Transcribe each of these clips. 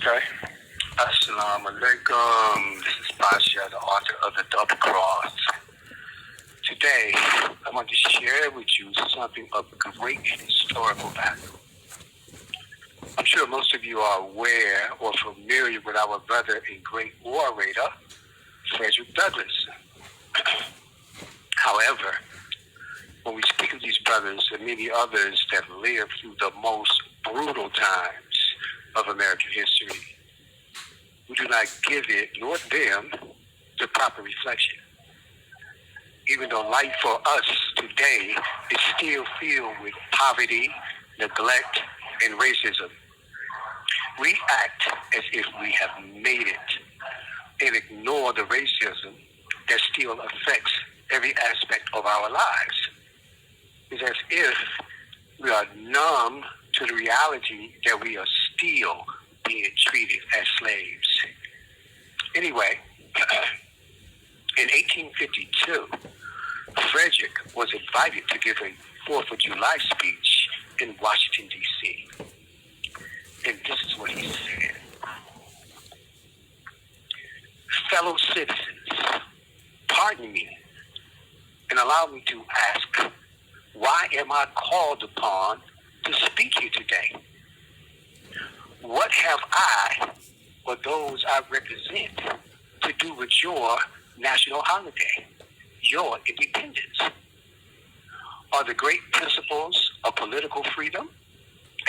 Okay. Assalamu alaikum. This is Pasha, the author of The Double Cross. Today, I want to share with you something of great historical value. I'm sure most of you are aware or familiar with our brother and great orator, Frederick Douglass. However, when we speak of these brothers and many others that lived through the most brutal times of American history, we do not give it, nor them, the proper reflection. Even though life for us today is still filled with poverty, neglect, and racism, we act as if we have made it and ignore the racism that still affects every aspect of our lives. It's as if we are numb to the reality that we are still being treated as slaves. Anyway, in 1852, Frederick was invited to give a 4th of July speech in Washington, D.C. And this is what he said. Fellow citizens, pardon me and allow me to ask, why am I called upon to speak here today? What have I or those I represent to do with your national holiday, your independence? Are the great principles of political freedom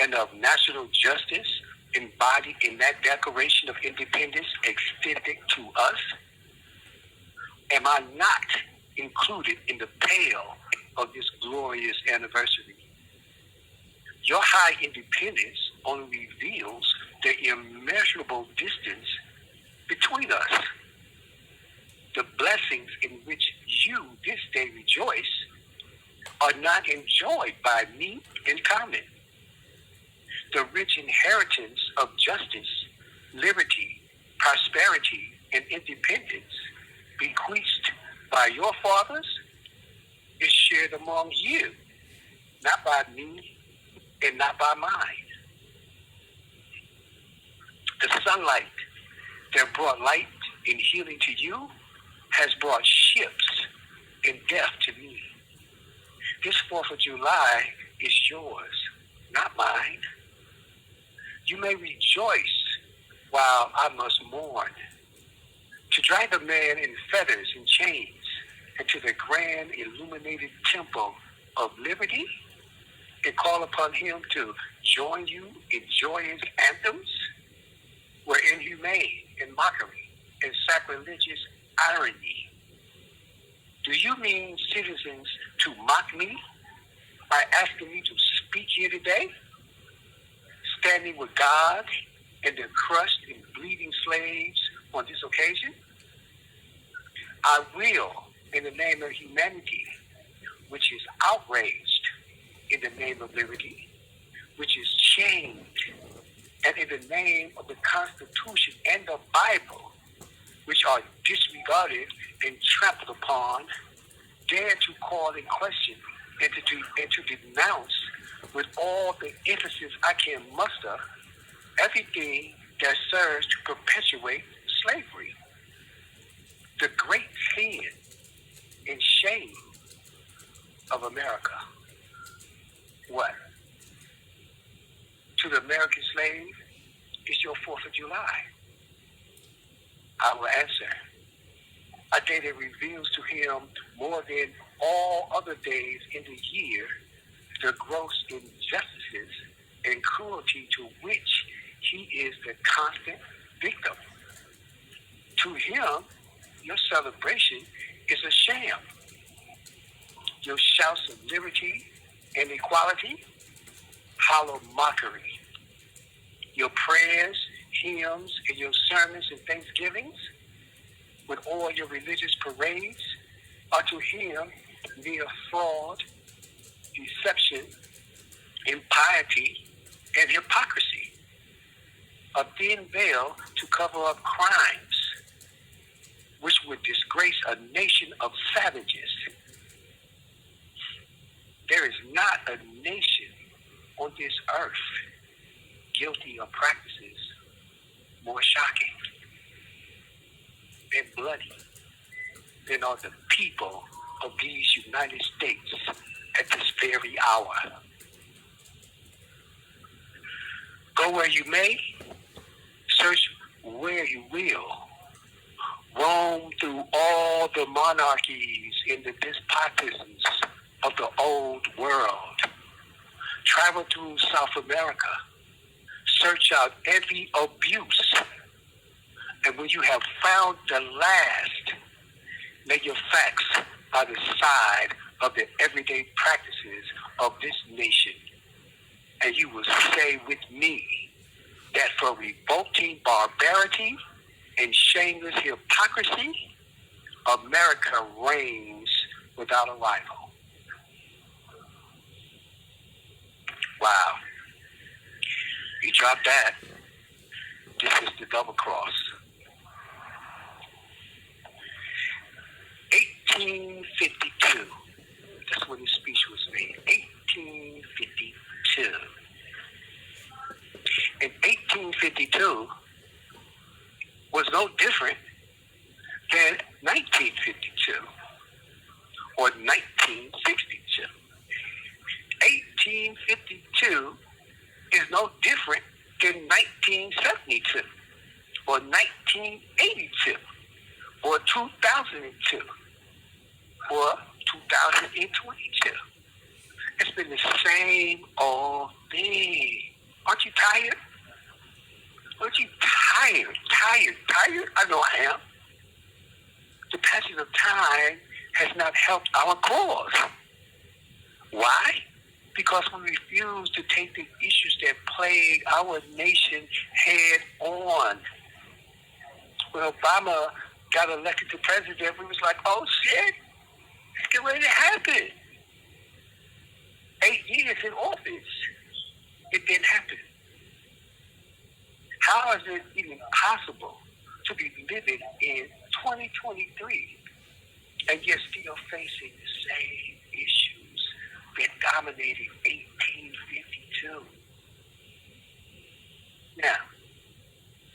and of national justice embodied in that Declaration of Independence extended to us? Am I not included in the pale of this glorious anniversary? Your high independence only reveals the immeasurable distance between us. The blessings in which you this day rejoice are not enjoyed by me in common. The rich inheritance of justice, liberty, prosperity, and independence bequeathed by your fathers is shared among you, not by me and not by mine. The sunlight that brought light and healing to you has brought ships and death to me. This 4th of July is yours, not mine. You may rejoice while I must mourn. To drag a man in feathers and chains into the grand illuminated temple of liberty and call upon him to join you in joyous anthems were inhumane and mockery and sacrilegious irony. Do you mean, citizens, to mock me by asking me to speak here today? Standing with God and the crushed and bleeding slaves on this occasion? I will, in the name of humanity, which is outraged, in the name of liberty, which is chained, and in the name of the Constitution and the Bible, which are disregarded and trampled upon, dare to call in question and to denounce with all the emphasis I can muster everything that serves to perpetuate slavery. The great sin and shame of America. What? To the American slave is your 4th of July. I will answer. A day that reveals to him more than all other days in the year the gross injustices and cruelty to which he is the constant victim. To him, your celebration is a sham. Your shouts of liberty and equality, hollow mockery. Your prayers, hymns, and your sermons and thanksgivings, with all your religious parades, are to him mere fraud, deception, impiety, and hypocrisy. A thin veil to cover up crimes, which would disgrace a nation of savages. There is not a nation on this earth guilty of practices bloody than are the people of these United States at this very hour. Go where you may, search where you will, roam through all the monarchies and the despotisms of the old world. Travel through South America. Search out every abuse. And when you have found the last, lay your facts by the side of the everyday practices of this nation. And you will say with me that for revolting barbarity and shameless hypocrisy, America reigns without a rival. Wow. You drop that, this is the double cross. 1852. That's when his speech was made. 1852. And 1852 was no different than 1952 or 1962. 1852 is no different than 1972 or 1982 or 2002 or 2022. It's been the same old thing. Aren't you tired? Aren't you tired? I know I am. The passage of time has not helped our cause. Why? Because we refuse to take the issues that plague our nation head on. When Obama got elected to president, we was like, oh shit, it's getting ready to happen. 8 years in office, it didn't happen. How is it even possible to be living in 2023 and yet still facing the same issues that dominated 1852? Now,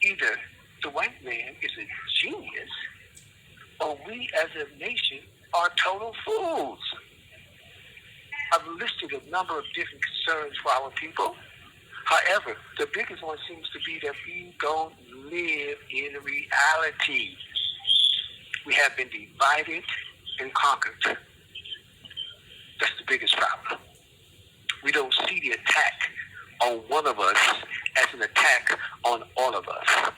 either the white man is a genius or we as a nation are total fools. I've listed a number of different concerns for our people. However, the biggest one seems to be that we don't live in reality. We have been divided and conquered. That's the biggest problem. We don't see the attack on one of us as an attack on all of us.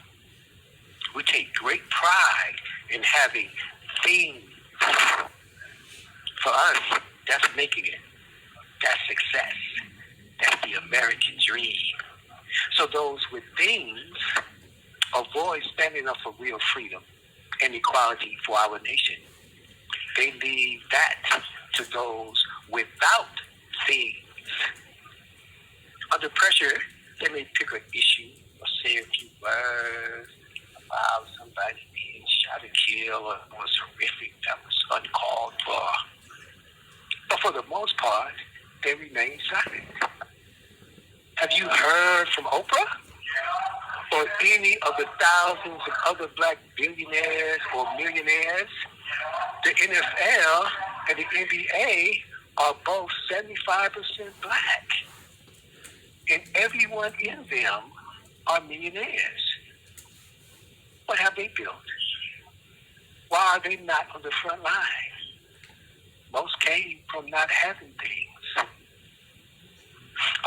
We take great pride in having things. For us, that's making it. That's success. That's the American dream. So those with things avoid standing up for real freedom and equality for our nation. They leave that to those without things. Under pressure, they may pick an issue or say a few words about somebody being shot or killed or was horrific, that was uncalled for. But for the most part, they remain silent. Have you heard from Oprah or any of the thousands of other black billionaires or millionaires? The NFL and the NBA are both 75% black, and everyone in them are millionaires. What have they built? Why are they not on the front line? Most came from not having things.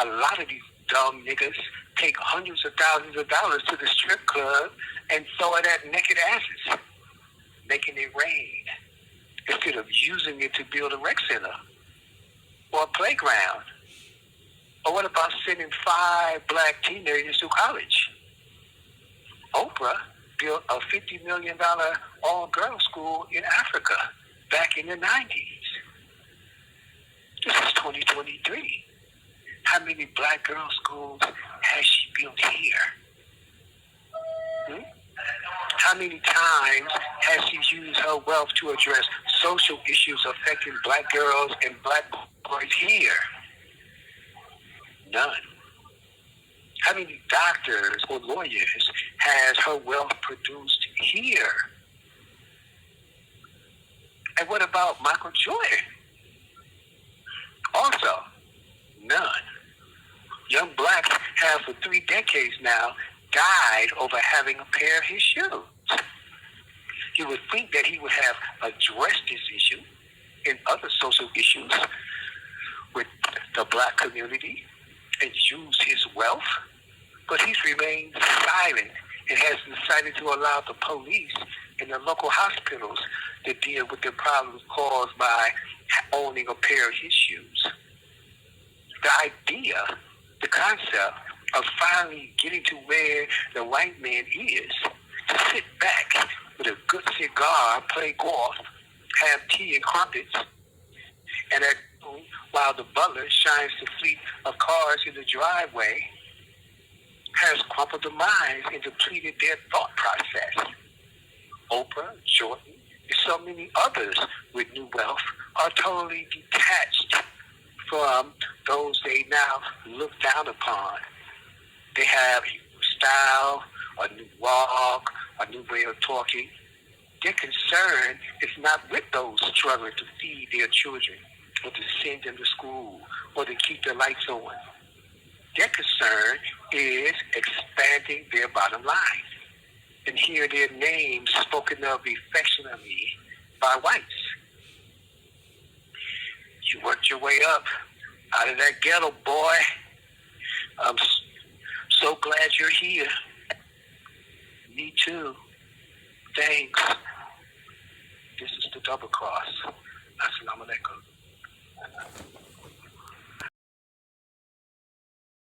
A lot of these dumb niggas take hundreds of thousands of dollars to the strip club and throw it at naked asses, making it rain, instead of using it to build a rec center or a playground. Or what about sending 5 black teenagers to college? Oprah built a $50 million all-girls school in Africa back in the 90s. This is 2023. How many black girls' schools has she built here? How many times has she used her wealth to address social issues affecting black girls and black boys here? None. How many doctors or lawyers has her wealth produced here? And what about Michael Jordan? Also, none. Young blacks have for 3 decades now died over having a pair of his shoes. You would think that he would have addressed this issue and other social issues with the black community and used his wealth, but he's remained silent and has decided to allow the police and the local hospitals to deal with the problems caused by owning a pair of his shoes. The idea, the concept of finally getting to where the white man is, to sit back with a good cigar, play golf, have tea and crumpets, and while the butler shines the fleet of cars in the driveway, has crumpled the minds and depleted their thought process. Oprah, Jordan, and so many others with new wealth are totally detached from those they now look down upon. They have a new style, a new walk, a new way of talking. Their concern is not with those struggling to feed their children, or to send them to school, or to keep the lights on. Their concern is expanding their bottom line and hear their names spoken of affectionately by whites. You worked your way up out of that ghetto, boy. I'm so glad you're here. Me too. Thanks. This is the Double Cross. Assalamu alaikum.